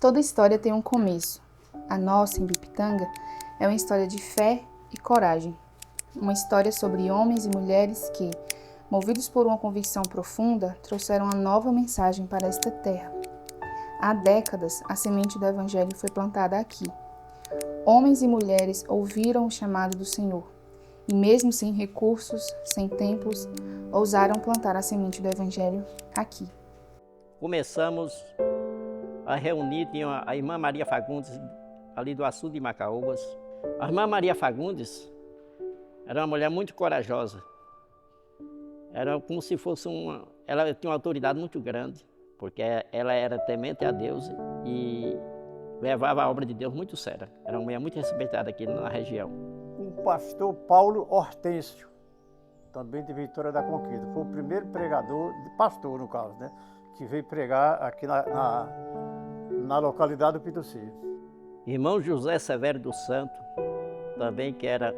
Toda história tem um começo. A nossa, em Bipitanga, é uma história de fé e coragem. Uma história sobre homens e mulheres que, movidos por uma convicção profunda, trouxeram uma nova mensagem para esta terra. Há décadas, a semente do Evangelho foi plantada aqui. Homens e mulheres ouviram o chamado do Senhor e, mesmo sem recursos, sem templos, ousaram plantar a semente do Evangelho aqui. Começamos a reunir, tinha a irmã Maria Fagundes, ali do Açude de Macaúbas. A irmã Maria Fagundes era uma mulher muito corajosa. Era como se fosse ela tinha uma autoridade muito grande, porque ela era temente a Deus e levava a obra de Deus muito séria. Era uma mulher muito respeitada aqui na região. O pastor Paulo Hortêncio, também de Vitória da Conquista, foi o primeiro pregador, pastor no caso, né, que veio pregar aqui na localidade do Pituci. Irmão José Severo dos Santos, também que era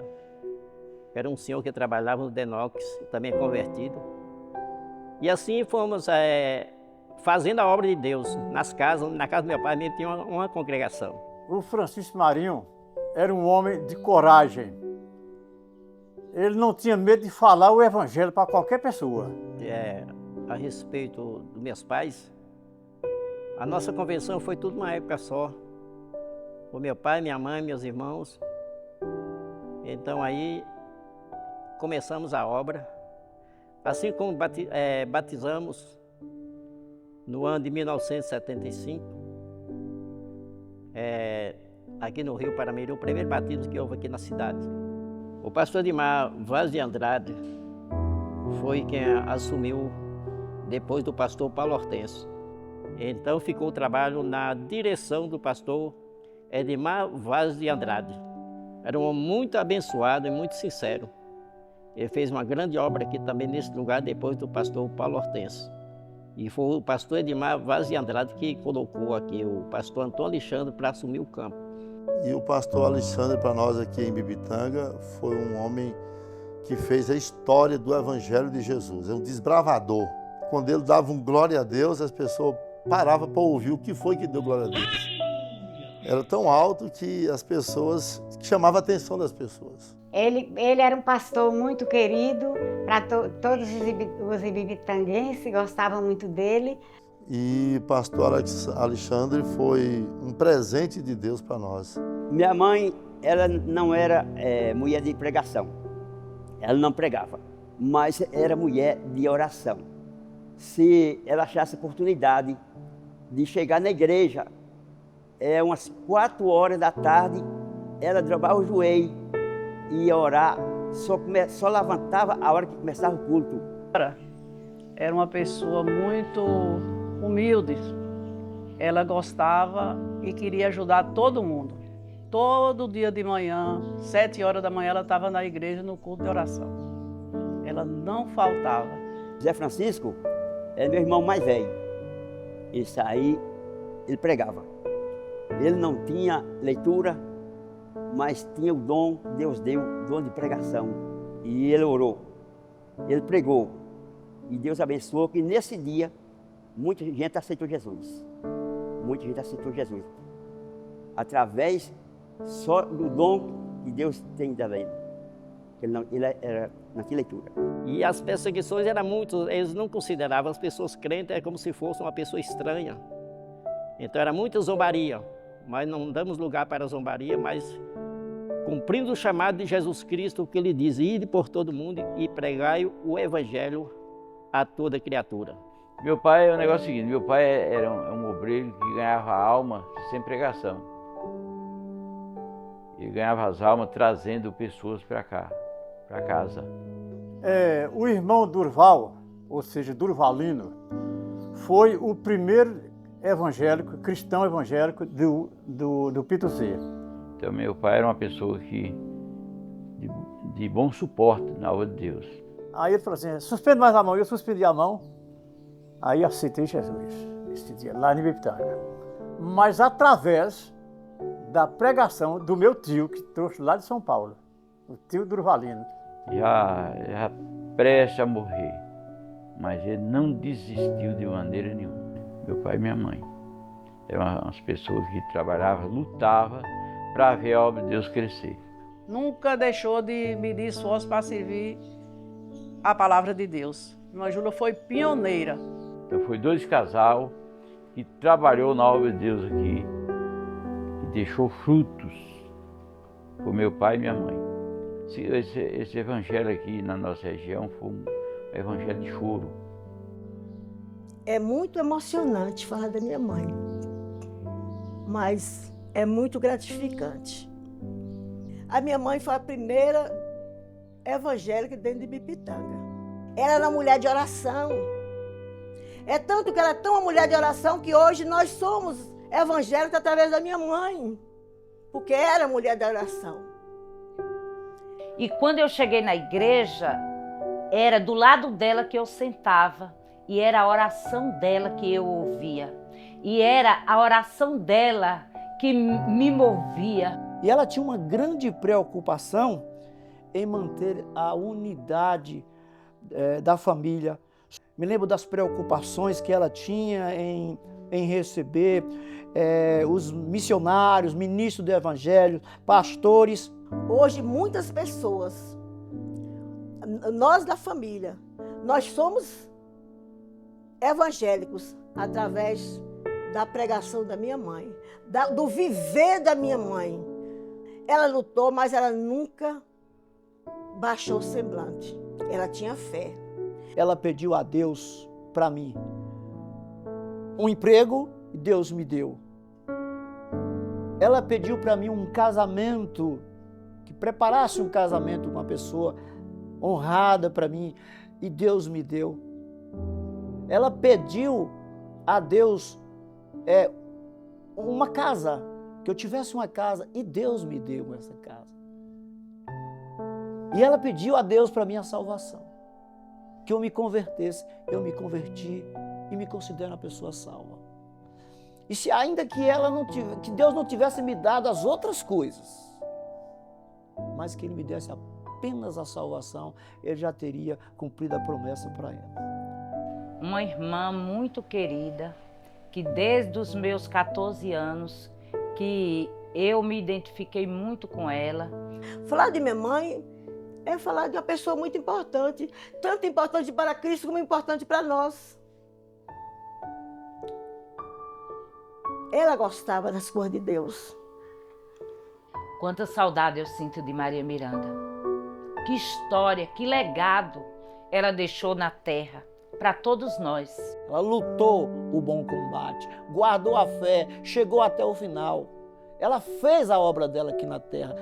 um senhor que trabalhava no Denox, também convertido. E assim fomos fazendo a obra de Deus nas casas. Na casa do meu pai mesmo tinha uma congregação. O Francisco Marinho era um homem de coragem. Ele não tinha medo de falar o evangelho para qualquer pessoa. A respeito dos meus pais, a nossa convenção foi tudo uma época só. O meu pai, minha mãe, meus irmãos. Então aí começamos a obra. Assim como batizamos no ano de 1975, aqui no Rio Paramirim, o primeiro batismo que houve aqui na cidade. O pastor Edmar Vaz de Andrade foi quem assumiu depois do pastor Paulo Hortêncio. Então ficou o trabalho na direção do pastor Edmar Vaz de Andrade. Era um homem muito abençoado e muito sincero. Ele fez uma grande obra aqui também nesse lugar depois do pastor Paulo Hortêncio. E foi o pastor Edmar Vaz de Andrade que colocou aqui o pastor Antônio Alexandre para assumir o campo. E o pastor Alexandre, para nós aqui em Bipitanga, foi um homem que fez a história do Evangelho de Jesus. É um desbravador. Quando ele dava um glória a Deus, as pessoas paravam para ouvir o que foi que deu glória a Deus. Era tão alto que as pessoas, que chamava a atenção das pessoas. Ele era um pastor muito querido, para todos os ibibitanguenses gostavam muito dele. E pastor Alexandre foi um presente de Deus para nós. Minha mãe, ela não era mulher de pregação, ela não pregava, mas era mulher de oração. Se ela achasse oportunidade de chegar na igreja, umas 4 horas da tarde, ela dobrava o joelho e ia orar, só levantava a hora que começava o culto. Era uma pessoa muito humilde. Ela gostava e queria ajudar todo mundo. Todo dia de manhã, 7 horas da manhã, ela estava na igreja no culto de oração. Ela não faltava. Zé Francisco é meu irmão mais velho. Esse aí, ele pregava. Ele não tinha leitura, mas tinha o dom, Deus deu o dom de pregação. E ele orou, ele pregou. E Deus abençoou que nesse dia, muita gente aceitou Jesus. Muita gente aceitou Jesus. Através só do dom que Deus tem também. Ele era naquela leitura. E as perseguições eram muitas, eles não consideravam as pessoas crentes como se fosse uma pessoa estranha. Então era muita zombaria, mas não damos lugar para a zombaria, mas cumprindo o chamado de Jesus Cristo, que ele diz: ide por todo mundo e pregai o evangelho a toda criatura. Meu pai, o negócio é o seguinte, meu pai era um obreiro que ganhava alma sem pregação. Ele ganhava as almas trazendo pessoas para cá, para casa. O irmão Durval, ou seja, Durvalino, foi o primeiro evangélico, cristão evangélico do Pituci. Então meu pai era uma pessoa de bom suporte na obra de Deus. Aí ele falou assim: suspende mais a mão. Eu suspendi a mão. Aí eu aceitei Jesus, esse dia, lá em Bipitanga. Mas através da pregação do meu tio, que trouxe lá de São Paulo, o tio Durvalino. Já prestes a morrer, mas ele não desistiu de maneira nenhuma. Meu pai e minha mãe. Eram umas pessoas que trabalhavam, lutavam para ver a obra de Deus crescer. Nunca deixou de medir esforço para servir a palavra de Deus. Irmã Júlia foi pioneira. Então foi 2 casal que trabalhou na obra de Deus aqui e deixou frutos para o meu pai e minha mãe. Esse evangelho aqui na nossa região foi um evangelho de choro. É muito emocionante falar da minha mãe, mas é muito gratificante. A minha mãe foi a primeira evangélica dentro de Ibipitanga. Ela era uma mulher de oração. É tanto que ela é tão uma mulher de oração que hoje nós somos evangélicos através da minha mãe, porque era mulher da oração. E quando eu cheguei na igreja, era do lado dela que eu sentava e era a oração dela que eu ouvia. E era a oração dela que me movia. E ela tinha uma grande preocupação em manter a unidade da família. Me lembro das preocupações que ela tinha em receber os missionários, ministros do evangelho, pastores. Hoje muitas pessoas, nós da família, nós somos evangélicos através da pregação da minha mãe, do viver da minha mãe. Ela lutou, mas ela nunca baixou o semblante. Ela tinha fé. Ela pediu a Deus para mim um emprego e Deus me deu. Ela pediu para mim um casamento, que preparasse um casamento com uma pessoa honrada para mim e Deus me deu. Ela pediu a Deus uma casa, que eu tivesse uma casa e Deus me deu essa casa. E ela pediu a Deus para mim a salvação, que eu me convertesse, eu me converti e me considero uma pessoa salva. E se ainda que que Deus não tivesse me dado as outras coisas, mas que Ele me desse apenas a salvação, Ele já teria cumprido a promessa para ela. Uma irmã muito querida, que desde os meus 14 anos, que eu me identifiquei muito com ela. Falar de minha mãe é falar de uma pessoa muito importante, tanto importante para Cristo como importante para nós. Ela gostava das coisas de Deus. Quanta saudade eu sinto de Maria Miranda. Que história, que legado ela deixou na terra para todos nós. Ela lutou o bom combate, guardou a fé, chegou até o final. Ela fez a obra dela aqui na terra,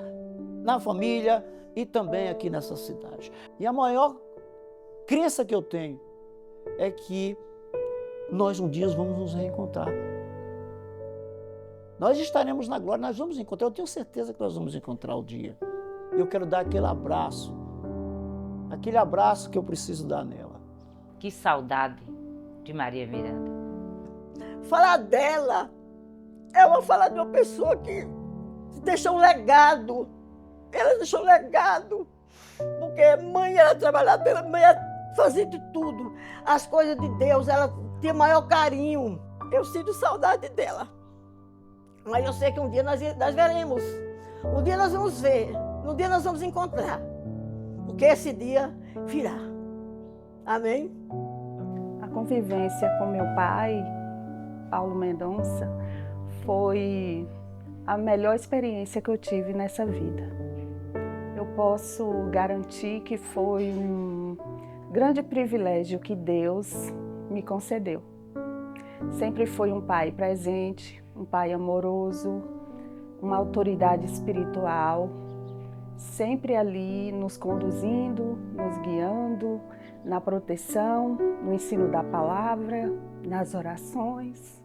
na família e também aqui nessa cidade. E a maior crença que eu tenho é que nós um dia vamos nos reencontrar. Nós estaremos na glória, nós vamos encontrar, eu tenho certeza que nós vamos encontrar o dia. E eu quero dar aquele abraço que eu preciso dar nela. Que saudade de Maria Miranda. Falar dela é falar de uma pessoa que deixou um legado. Ela deixou um legado. Porque mãe era trabalhadora, mãe fazia de tudo. As coisas de Deus, ela tinha maior carinho. Eu sinto saudade dela. Mas eu sei que um dia nós veremos. Um dia nós vamos ver. Um dia nós vamos encontrar. Porque esse dia virá. Amém? A convivência com meu pai, Paulo Mendonça, foi a melhor experiência que eu tive nessa vida. Eu posso garantir que foi um grande privilégio que Deus me concedeu. Sempre foi um pai presente, um pai amoroso, uma autoridade espiritual, sempre ali nos conduzindo, nos guiando, na proteção, no ensino da palavra, nas orações.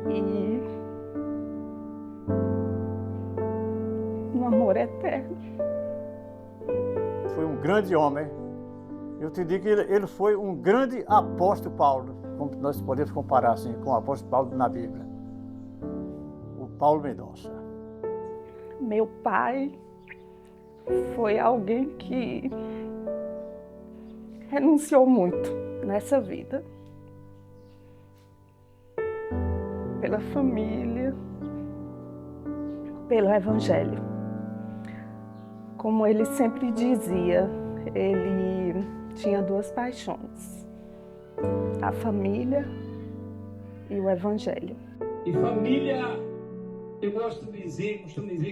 E um amor eterno. Foi um grande homem. Eu te digo que ele foi um grande apóstolo Paulo, como nós podemos comparar assim, com o apóstolo Paulo na Bíblia. O Paulo Mendonça. Meu pai foi alguém que renunciou muito nessa vida. pela família, pelo Evangelho. Como ele sempre dizia, ele tinha duas paixões: a família e o Evangelho. E família, eu costumo dizer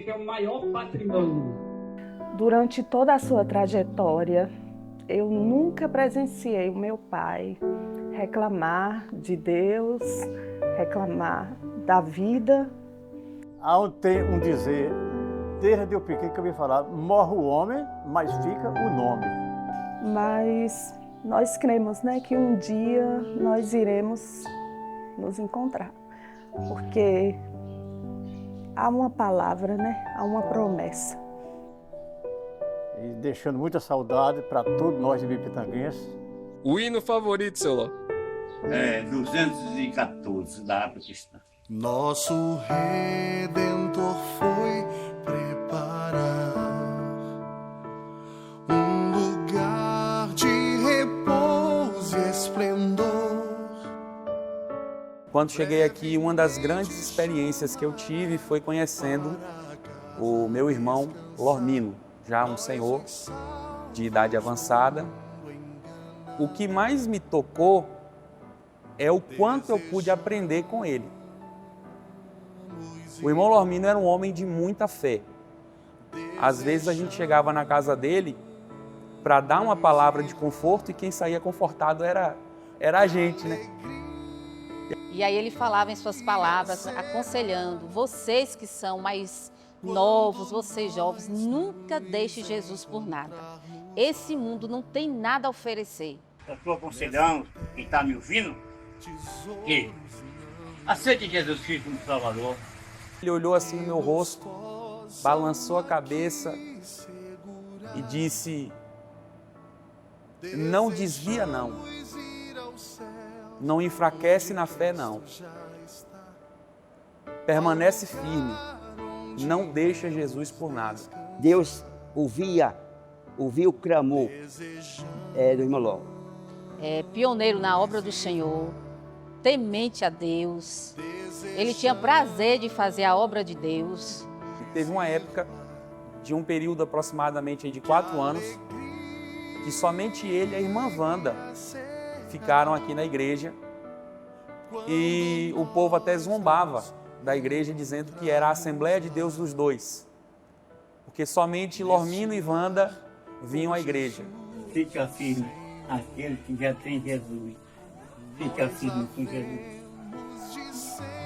que é o maior patrimônio. Durante toda a sua trajetória, eu nunca presenciei o meu pai reclamar de Deus, reclamar da vida. Há um dizer, desde eu pequeno que eu me falar, morre o homem, mas fica o nome. Mas nós cremos, né, que um dia nós iremos nos encontrar, porque há uma palavra, né, há uma promessa. E deixando muita saudade para todos nós ibipitanguenses. O hino favorito, seu Ló? É 214 da África Cristã. Nosso Redentor foi preparar um lugar de repouso e esplendor. Quando cheguei aqui, uma das grandes experiências que eu tive foi conhecendo o meu irmão Lormino, já um senhor de idade avançada. O que mais me tocou é o quanto eu pude aprender com ele. O irmão Lormino era um homem de muita fé. Às vezes a gente chegava na casa dele para dar uma palavra de conforto e quem saía confortado era a gente, né? E aí ele falava em suas palavras, aconselhando, vocês que são mais novos, vocês jovens, nunca deixe Jesus por nada. Esse mundo não tem nada a oferecer. Eu estou aconselhando quem está me ouvindo que aceite Jesus Cristo como Salvador. Ele olhou assim no meu rosto, balançou a cabeça e disse: não desvia não, não enfraquece na fé não, permanece firme, não deixa Jesus por nada. Deus ouvia o clamor do irmão Ló. Pioneiro na obra do Senhor, temente a Deus, ele tinha prazer de fazer a obra de Deus. Teve uma época de um período aproximadamente de 4 anos que somente ele e a irmã Wanda ficaram aqui na igreja e o povo até zombava da igreja dizendo que era a Assembleia de Deus dos dois, porque somente Lormino e Wanda vinham à igreja. Fica firme aquele que já tem Jesus. Fica firme com Jesus.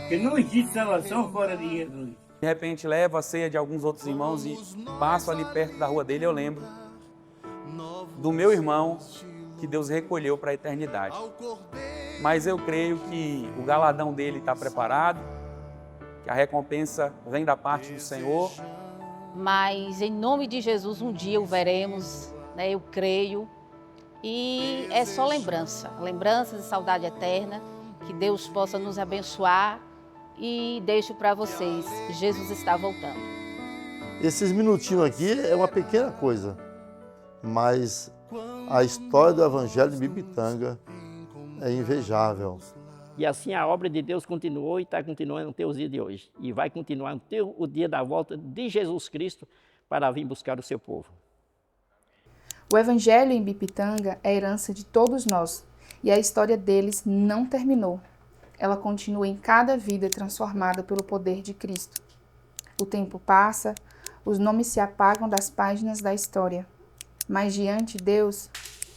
Porque não existe salvação fora de Jesus. De repente levo a ceia de alguns outros irmãos e passo ali perto da rua dele, eu lembro do meu irmão que Deus recolheu para a eternidade. Mas eu creio que o galadão dele está preparado, que a recompensa vem da parte do Senhor. Mas em nome de Jesus um dia o veremos, né? Eu creio. E é só lembranças e saudade eterna, que Deus possa nos abençoar e deixo para vocês, Jesus está voltando. Esses minutinhos aqui é uma pequena coisa, mas a história do Evangelho de Ibipitanga é invejável. E assim a obra de Deus continuou e está continuando até os dias de hoje. E vai continuar até o dia da volta de Jesus Cristo para vir buscar o seu povo. O Evangelho em Ibipitanga é herança de todos nós e a história deles não terminou. Ela continua em cada vida transformada pelo poder de Cristo. O tempo passa, os nomes se apagam das páginas da história, mas diante de Deus,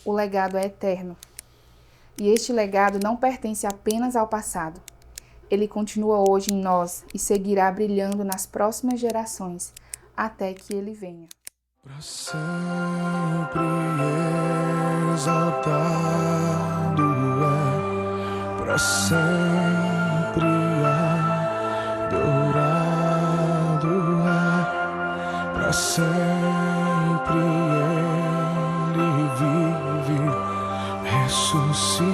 o legado é eterno. E este legado não pertence apenas ao passado. Ele continua hoje em nós e seguirá brilhando nas próximas gerações, até que ele venha. Para sempre exaltado é, para sempre adorado é, para sempre ele vive, ressuscitou.